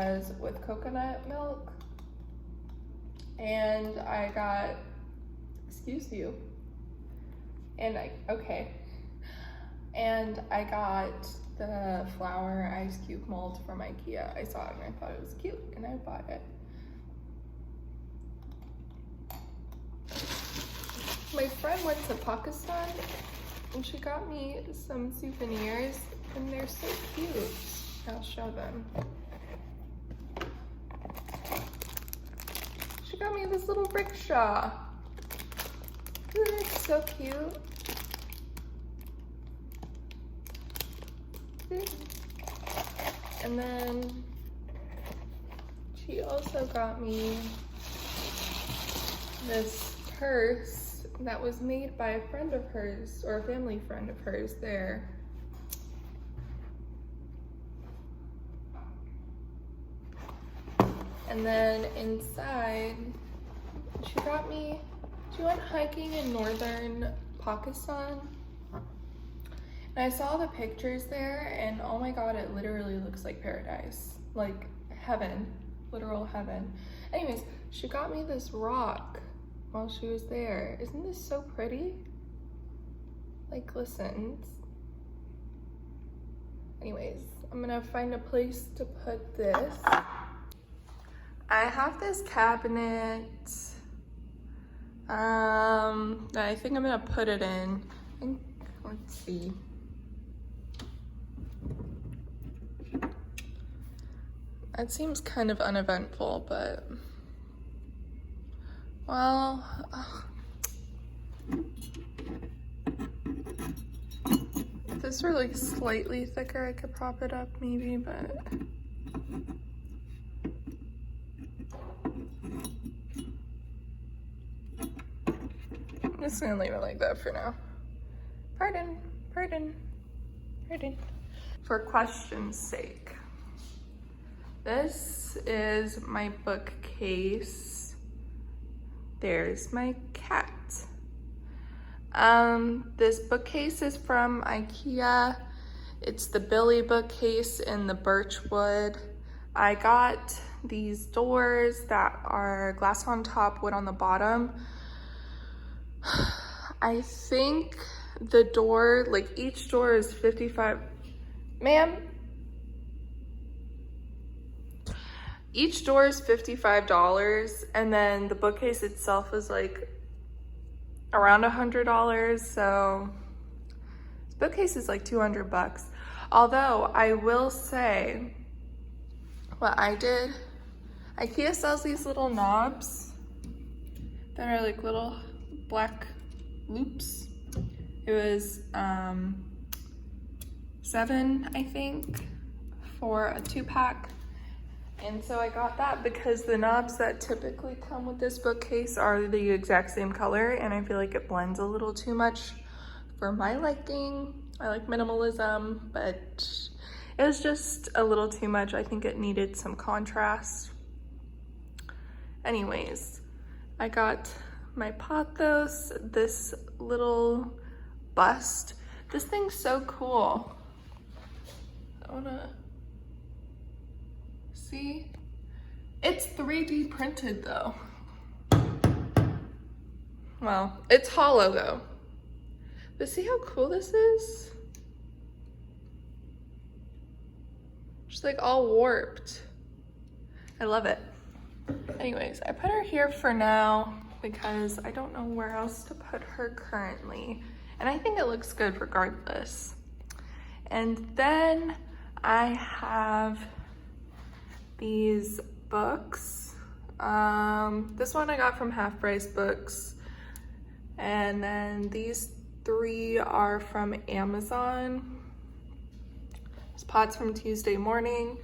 mochas with coconut milk. And I got, excuse you. And I got the flower ice cube mold from IKEA. I saw it and I thought it was cute and I bought it. My friend went to Pakistan and she got me some souvenirs and they're so cute. I'll show them. She got me this little rickshaw. Isn't it so cute? See? And then she also got me this purse that was made by a friend of hers, or a family friend of hers there. And then inside, she went hiking in northern Pakistan. And I saw the pictures there and oh my God, it literally looks like paradise. Like heaven, literal heaven. Anyways, she got me this rock while she was there. Isn't this so pretty? Like, listen. Anyways, I'm gonna find a place to put this. I have this cabinet that I think I'm gonna put it in. Let's see. That seems kind of uneventful, but well, if this were like slightly thicker, I could prop it up maybe, but I'm just gonna leave it like that for now. Pardon. For question's sake, this is my bookcase. There's my cat. This bookcase is from IKEA. It's the Billy bookcase in the birch wood. I got these doors that are glass on top, wood on the bottom. I think the door, like each door is 55, ma'am? Each door is $55 and then the bookcase itself is like around $100. So this bookcase is like 200 bucks. Although I will say what I did, IKEA sells these little knobs that are like little black loops. It was $7, I think, for a 2-pack. And so I got that because the knobs that typically come with this bookcase are the exact same color and I feel like it blends a little too much for my liking. I like minimalism, but it was just a little too much. I think it needed some contrast. Anyways, I got my pothos, this little bust. This thing's so cool. I wanna see. It's 3D printed though. Well, it's hollow though. But see how cool this is? Just like all warped. I love it. Anyways, I put her here for now because I don't know where else to put her currently. And I think it looks good regardless. And then I have these books. This one I got from Half Price Books. And then these 3 are from Amazon. This pot's from Tuesday Morning.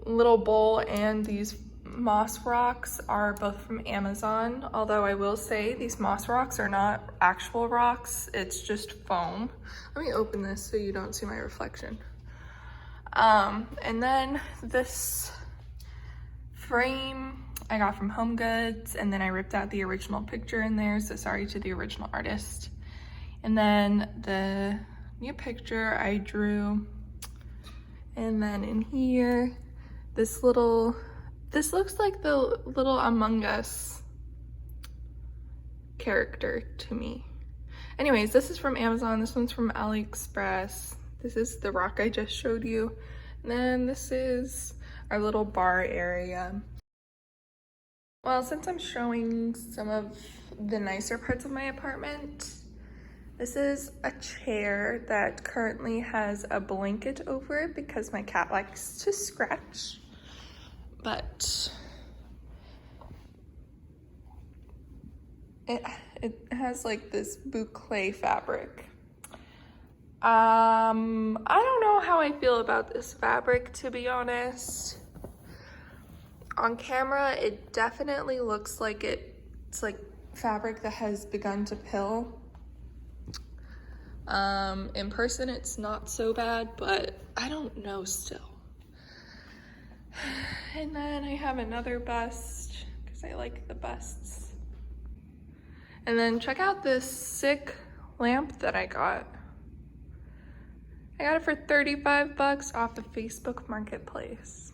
Little bowl and these moss rocks are both from Amazon. Although I will say these moss rocks are not actual rocks. It's just foam. Let me open this so you don't see my reflection. And then this frame I got from Home Goods, and then I ripped out the original picture in there, so sorry to the original artist. And then the new picture I drew, and then in here this looks like the little Among Us character to me. Anyways, this is from Amazon. This one's from AliExpress. This is the rock I just showed you. And then this is our little bar area. Well, since I'm showing some of the nicer parts of my apartment, this is a chair that currently has a blanket over it because my cat likes to scratch. But it has like this boucle fabric. I don't know how I feel about this fabric, to be honest. On camera, it definitely looks like it's like fabric that has begun to pill. In person, it's not so bad, but I don't know still. And then I have another bust because I like the busts. And then check out this sick lamp that I got. I got it for 35 bucks off of Facebook Marketplace.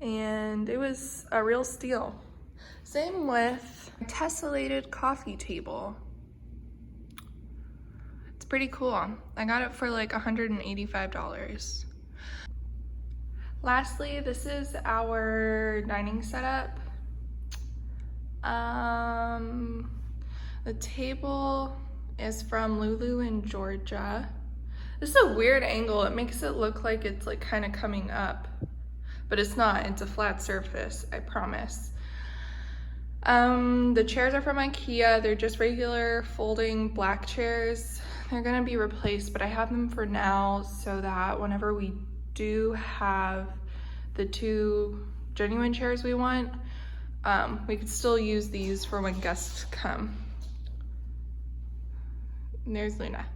And it was a real steal. Same with a tessellated coffee table. It's pretty cool. I got it for like $185. Lastly, this is our dining setup. The table is from Lulu in Georgia. This is a weird angle. It makes it look like it's like kind of coming up, but it's not. It's a flat surface, I promise. The chairs are from IKEA. They're just regular folding black chairs. They're gonna be replaced, but I have them for now so that whenever we do have the 2 genuine chairs we want, we could still use these for when guests come. And there's Luna.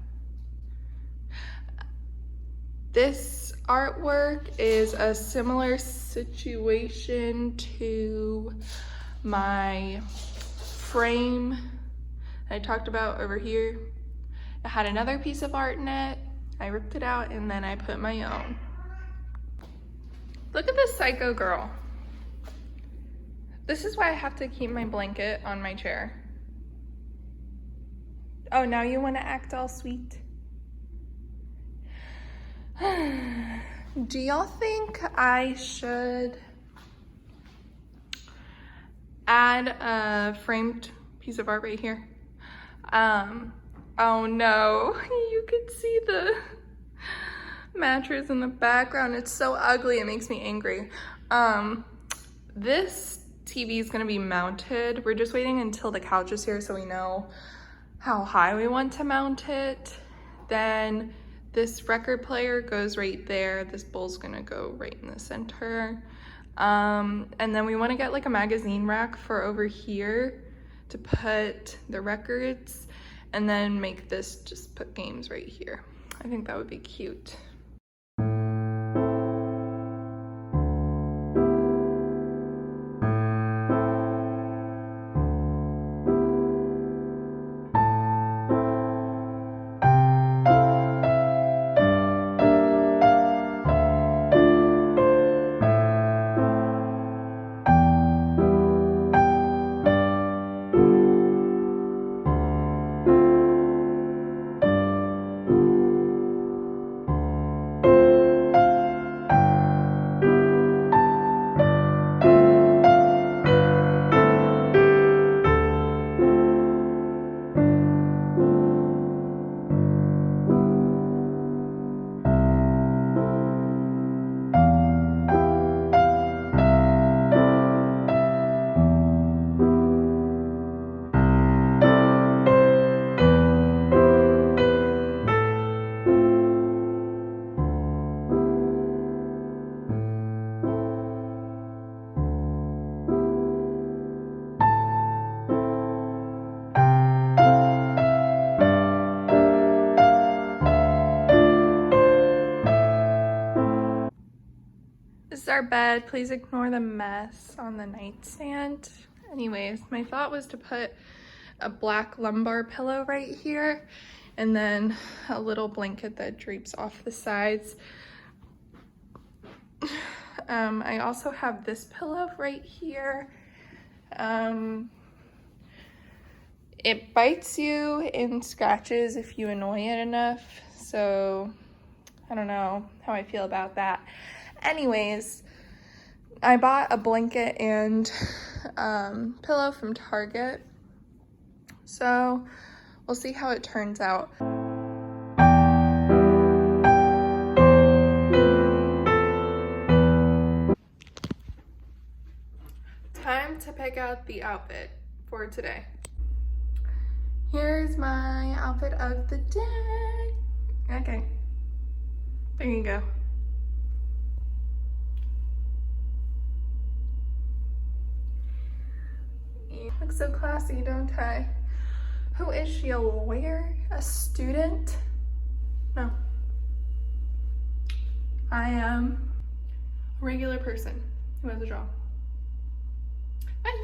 This artwork is a similar situation to my frame I talked about over here. It had another piece of art in it. I ripped it out and then I put my own. Look at this psycho girl. This is why I have to keep my blanket on my chair. Oh, now you want to act all sweet? Do y'all think I should add a framed piece of art right here? Oh no, you could see the mattress in the background. It's so ugly, it makes me angry. This TV is gonna be mounted. We're just waiting until the couch is here so we know how high we want to mount it. Then this record player goes right there. This bowl's gonna go right in the center. And then we wanna get like a magazine rack for over here to put the records, and then make this just put games right here. I think that would be cute. This is our bed. Please ignore the mess on the nightstand. Anyways, my thought was to put a black lumbar pillow right here and then a little blanket that drapes off the sides. I also have this pillow right here. It bites you and scratches if you annoy it enough, so I don't know how I feel about that. Anyways, I bought a blanket and pillow from Target, so we'll see how it turns out. Time to pick out the outfit for today. Here's my outfit of the day. Okay, there you go. You look so classy, don't I? Who is she, a lawyer? A student? No. I am a regular person who has a job. Bye.